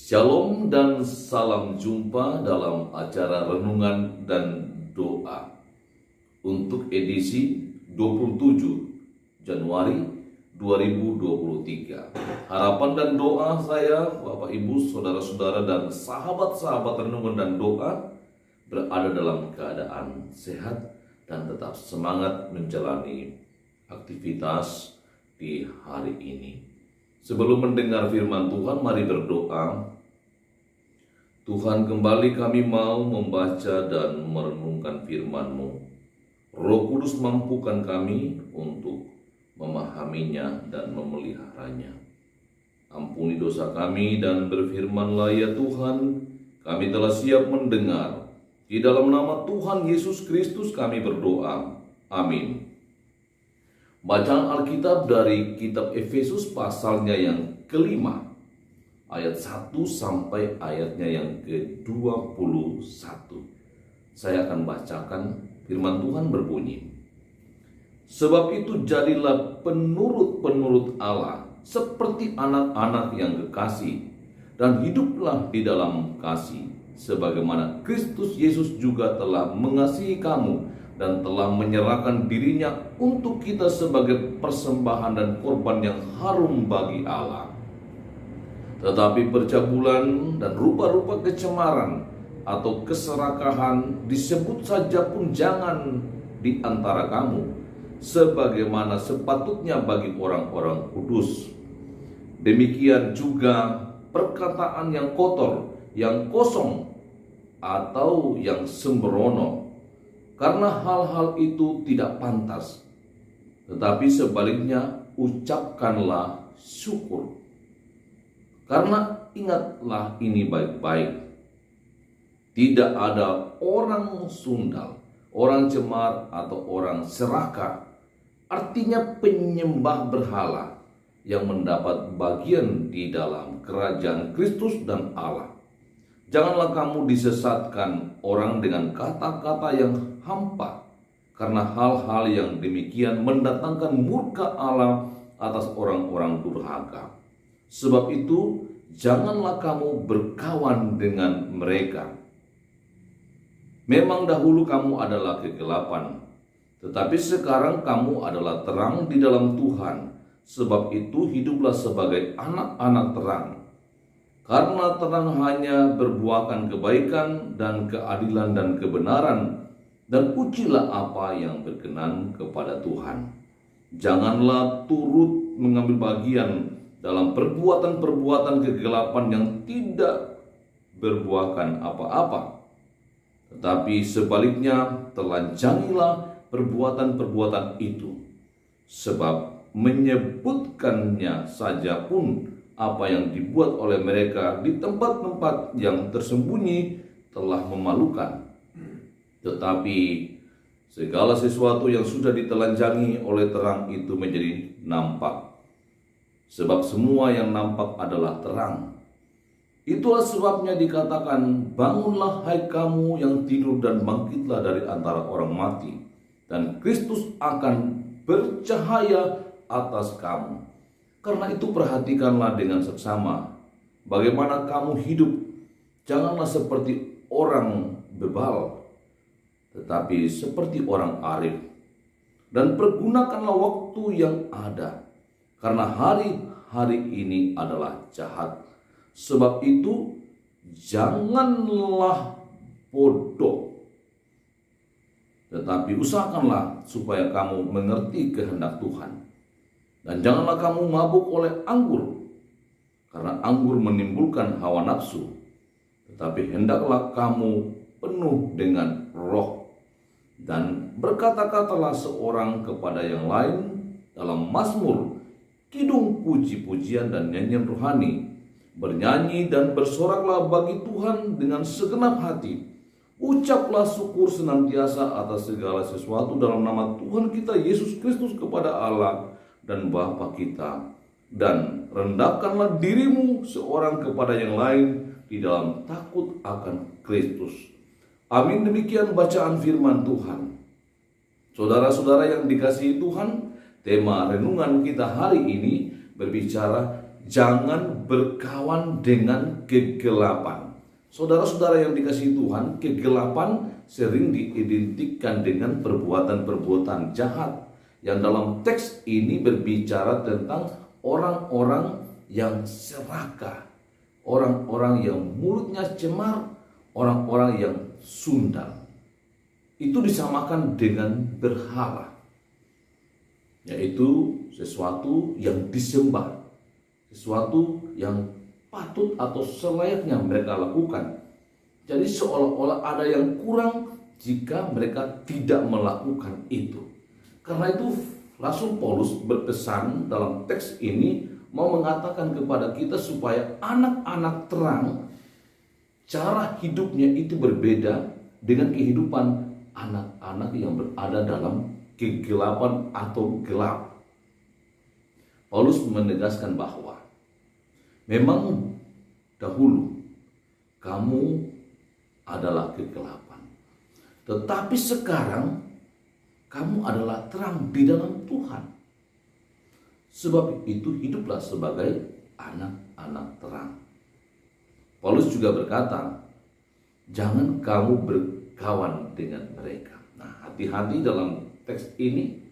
Shalom dan salam jumpa dalam acara renungan dan doa untuk edisi 27 Januari 2023. Harapan dan doa saya, Bapak Ibu, saudara-saudara dan sahabat-sahabat renungan dan doa berada dalam keadaan sehat dan tetap semangat menjalani aktivitas di hari ini. Sebelum mendengar firman Tuhan, mari berdoa. Tuhan, kembali kami mau membaca dan merenungkan firman-Mu. Roh Kudus mampukan kami untuk memahaminya dan memeliharanya. Ampuni dosa kami dan berfirmanlah ya Tuhan, kami telah siap mendengar. Di dalam nama Tuhan Yesus Kristus kami berdoa. Amin. Bacaan Alkitab dari kitab Efesus pasalnya yang kelima, ayat 1 sampai ayatnya yang ke-21. Saya akan bacakan firman Tuhan berbunyi. Sebab itu jadilah penurut-penurut Allah seperti anak-anak yang kekasih, dan hiduplah di dalam kasih, sebagaimana Kristus Yesus juga telah mengasihi kamu dan telah menyerahkan dirinya untuk kita sebagai persembahan dan korban yang harum bagi Allah. Tetapi percabulan dan rupa-rupa kecemaran atau keserakahan disebut saja pun jangan di antara kamu, sebagaimana sepatutnya bagi orang-orang kudus. Demikian juga perkataan yang kotor, yang kosong, atau yang sembrono, karena hal-hal itu tidak pantas. Tetapi sebaliknya ucapkanlah syukur. Karena ingatlah ini baik-baik. Tidak ada orang sundal, orang cemar, atau orang serakah, artinya penyembah berhala, yang mendapat bagian di dalam kerajaan Kristus dan Allah. Janganlah kamu disesatkan orang dengan kata-kata yang hampa, karena hal-hal yang demikian mendatangkan murka Allah atas orang-orang durhaka. Sebab itu, janganlah kamu berkawan dengan mereka. Memang dahulu kamu adalah kegelapan, tetapi sekarang kamu adalah terang di dalam Tuhan. Sebab itu, hiduplah sebagai anak-anak terang. Karena terang hanya berbuahkan kebaikan dan keadilan dan kebenaran, dan ujilah apa yang berkenan kepada Tuhan. Janganlah turut mengambil bagian dalam perbuatan-perbuatan kegelapan yang tidak berbuahkan apa-apa. Tetapi sebaliknya telanjangilah perbuatan-perbuatan itu, sebab menyebutkannya saja pun apa yang dibuat oleh mereka di tempat-tempat yang tersembunyi telah memalukan. Tetapi segala sesuatu yang sudah ditelanjangi oleh terang itu menjadi nampak. Sebab semua yang nampak adalah terang. Itulah sebabnya dikatakan, bangunlah hai kamu yang tidur dan bangkitlah dari antara orang mati, dan Kristus akan bercahaya atas kamu. Karena itu perhatikanlah dengan seksama bagaimana kamu hidup. Janganlah seperti orang bebal, tetapi seperti orang arif. Dan pergunakanlah waktu yang ada, karena hari-hari ini adalah jahat. Sebab itu janganlah bodoh, tetapi usahakanlah supaya kamu mengerti kehendak Tuhan. Dan janganlah kamu mabuk oleh anggur, karena anggur menimbulkan hawa nafsu. Tetapi hendaklah kamu penuh dengan roh. Dan berkata-katalah seorang kepada yang lain dalam mazmur, kidung, puji-pujian, dan nyanyian rohani. Bernyanyi dan bersoraklah bagi Tuhan dengan segenap hati. Ucaplah syukur senantiasa atas segala sesuatu dalam nama Tuhan kita Yesus Kristus kepada Allah dan Bapa kita, dan rendahkanlah dirimu seorang kepada yang lain di dalam takut akan Kristus. Amin. Demikian bacaan firman Tuhan. Saudara-saudara yang dikasihi Tuhan, tema renungan kita hari ini berbicara jangan berkawan dengan kegelapan. Saudara-saudara yang dikasihi Tuhan, kegelapan sering diidentikan dengan perbuatan-perbuatan jahat yang dalam teks ini berbicara tentang orang-orang yang serakah, orang-orang yang mulutnya cemar, orang-orang yang sundal. Itu disamakan dengan berhala, yaitu sesuatu yang disembah, sesuatu yang patut atau selayaknya mereka lakukan. Jadi seolah-olah ada yang kurang jika mereka tidak melakukan itu. Karena itu Rasul Paulus berpesan dalam teks ini mau mengatakan kepada kita supaya anak-anak terang cara hidupnya itu berbeda dengan kehidupan anak-anak yang berada dalam kegelapan atau gelap. Paulus menegaskan bahwa memang dahulu kamu adalah kegelapan, tetapi sekarang kamu adalah terang di dalam Tuhan. Sebab itu hiduplah sebagai anak-anak terang. Paulus juga berkata, jangan kamu berkawan dengan mereka. Nah, hati-hati dalam teks ini,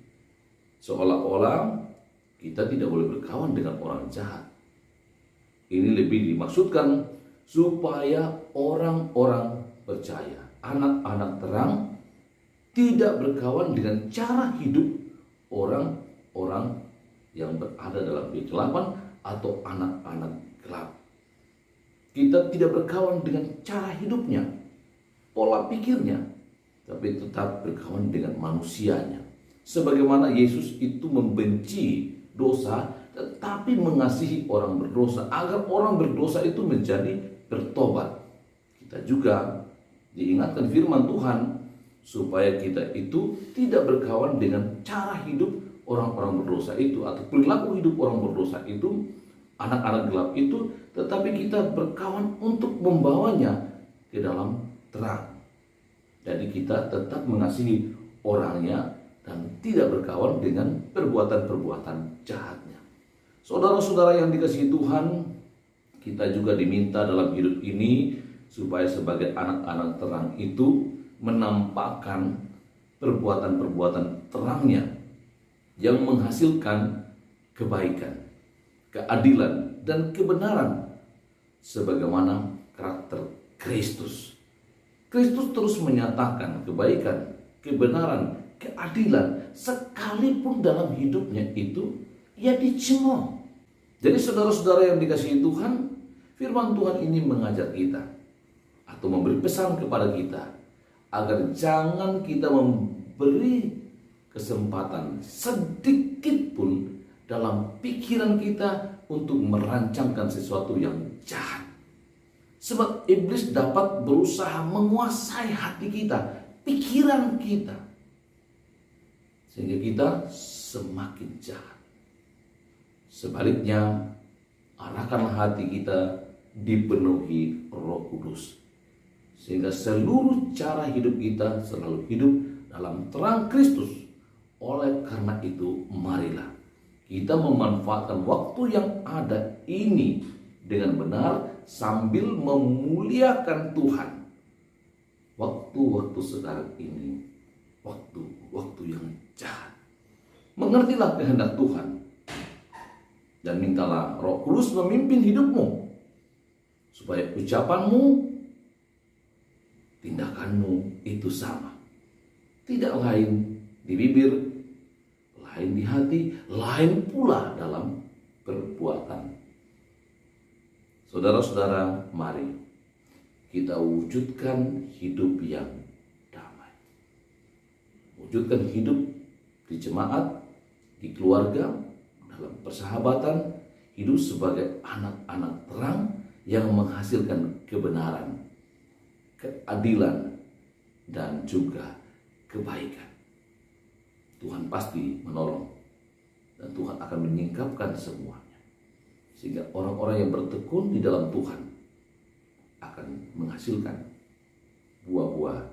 seolah-olah kita tidak boleh berkawan dengan orang jahat. Ini lebih dimaksudkan supaya orang-orang percaya, anak-anak terang, tidak berkawan dengan cara hidup orang-orang yang berada dalam kegelapan atau anak-anak gelap. Kita tidak berkawan dengan cara hidupnya, pola pikirnya, tapi tetap berkawan dengan manusianya. Sebagaimana Yesus itu membenci dosa, tetapi mengasihi orang berdosa, agar orang berdosa itu menjadi bertobat. Kita juga diingatkan firman Tuhan, supaya kita itu tidak berkawan dengan cara hidup orang-orang berdosa itu, atau perilaku hidup orang berdosa itu, anak-anak gelap itu, tetapi kita berkawan untuk membawanya ke dalam terang. Jadi kita tetap mengasihi orangnya dan tidak berkawan dengan perbuatan-perbuatan jahatnya. Saudara-saudara yang dikasihi Tuhan, kita juga diminta dalam hidup ini supaya sebagai anak-anak terang itu menampakkan perbuatan-perbuatan terangnya yang menghasilkan kebaikan, keadilan, dan kebenaran sebagaimana karakter Kristus. Kristus terus menyatakan kebaikan, kebenaran, keadilan, sekalipun dalam hidupnya itu ia dicemooh. Jadi saudara-saudara yang dikasihi Tuhan, firman Tuhan ini mengajar kita atau memberi pesan kepada kita agar jangan kita memberi kesempatan sedikit pun dalam pikiran kita untuk merancangkan sesuatu yang jahat. Sebab iblis dapat berusaha menguasai hati kita, pikiran kita, sehingga kita semakin jahat. Sebaliknya, arahkanlah hati kita dipenuhi Roh Kudus, sehingga seluruh cara hidup kita selalu hidup dalam terang Kristus. Oleh karena itu, marilah kita memanfaatkan waktu yang ada ini dengan benar sambil memuliakan Tuhan. Waktu-waktu sekarang ini, waktu-waktu yang jahat. Mengertilah kehendak Tuhan dan mintalah Roh Kudus memimpin hidupmu, supaya ucapanmu, tindakanmu itu sama. Tidak lain di bibir, lain di hati, lain pula dalam perbuatan. Saudara-saudara, mari kita wujudkan hidup yang damai. Wujudkan hidup di jemaat, di keluarga, dalam persahabatan, hidup sebagai anak-anak terang yang menghasilkan kebenaran, keadilan, dan juga kebaikan. Tuhan pasti menolong dan Tuhan akan menyingkapkan semuanya, sehingga orang-orang yang bertekun di dalam Tuhan akan menghasilkan buah-buah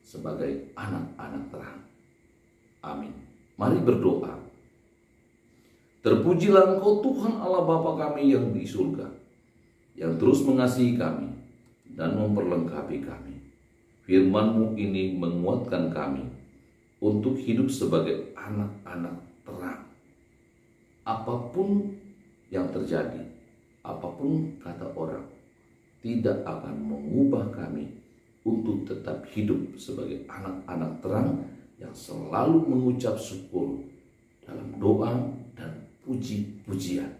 sebagai anak-anak terang. Amin. Mari berdoa. Terpujilah Engkau Tuhan Allah Bapa kami yang di surga, yang terus mengasihi kami dan memperlengkapi kami. Firman-Mu ini menguatkan kami untuk hidup sebagai anak-anak terang. Apapun yang terjadi, apapun kata orang, tidak akan mengubah kami untuk tetap hidup sebagai anak-anak terang yang selalu mengucap syukur dalam doa dan puji-pujian.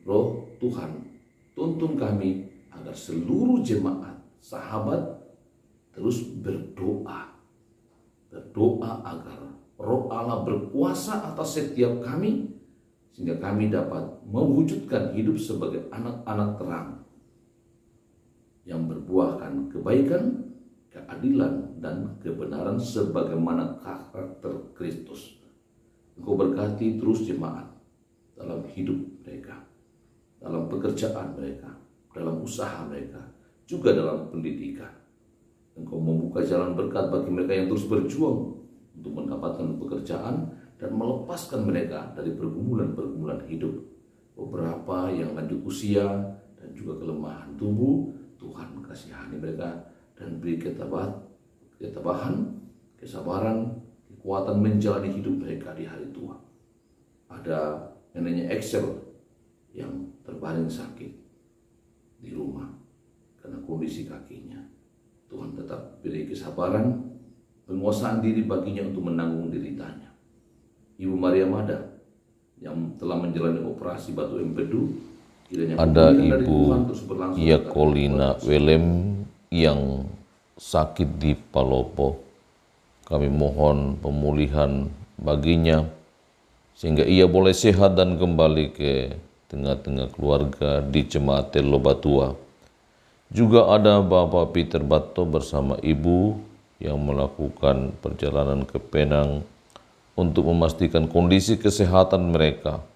Roh Tuhan, tuntun kami agar seluruh jemaat, sahabat terus berdoa agar Roh Allah berkuasa atas setiap kami, sehingga kami dapat mewujudkan hidup sebagai anak-anak terang yang berbuahkan kebaikan, keadilan, dan kebenaran sebagaimana karakter Kristus. Engkau berkati terus jemaat dalam hidup mereka, dalam pekerjaan mereka, dalam usaha mereka, juga dalam pendidikan. Engkau membuka jalan berkat bagi mereka yang terus berjuang untuk mendapatkan pekerjaan dan melepaskan mereka dari pergumulan-pergumulan hidup. Beberapa yang lanjut usia dan juga kelemahan tubuh, Tuhan kasihani mereka dan beri ketabahan, kesabaran, kekuatan menjalani hidup mereka di hari tua. Ada neneknya Excel yang terbaring sakit di rumah karena kondisi kakinya. Tuhan tetap beri kesabaran, penguasaan diri baginya untuk menanggung deritanya. Ibu Maria Mada yang telah menjalani operasi batu empedu, ada Ibu Yakolina Welem yang sakit di Palopo. Kami mohon pemulihan baginya sehingga ia boleh sehat dan kembali ke tengah-tengah keluarga di Jemaat Lobatua. Juga ada Bapak Peter Bato bersama Ibu yang melakukan perjalanan ke Penang untuk memastikan kondisi kesehatan mereka.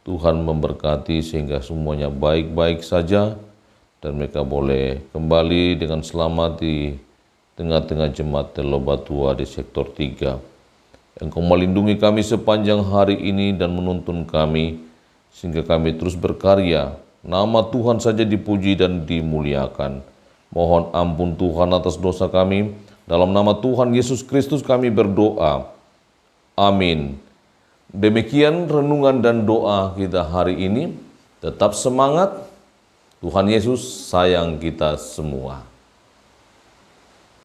Tuhan memberkati sehingga semuanya baik-baik saja dan mereka boleh kembali dengan selamat di tengah-tengah Jemaat Lobatua di sektor 3. Engkau melindungi kami sepanjang hari ini dan menuntun kami sehingga kami terus berkarya. Nama Tuhan saja dipuji dan dimuliakan. Mohon ampun Tuhan atas dosa kami. Dalam nama Tuhan Yesus Kristus kami berdoa. Amin. Demikian renungan dan doa kita hari ini. Tetap semangat. Tuhan Yesus sayang kita semua.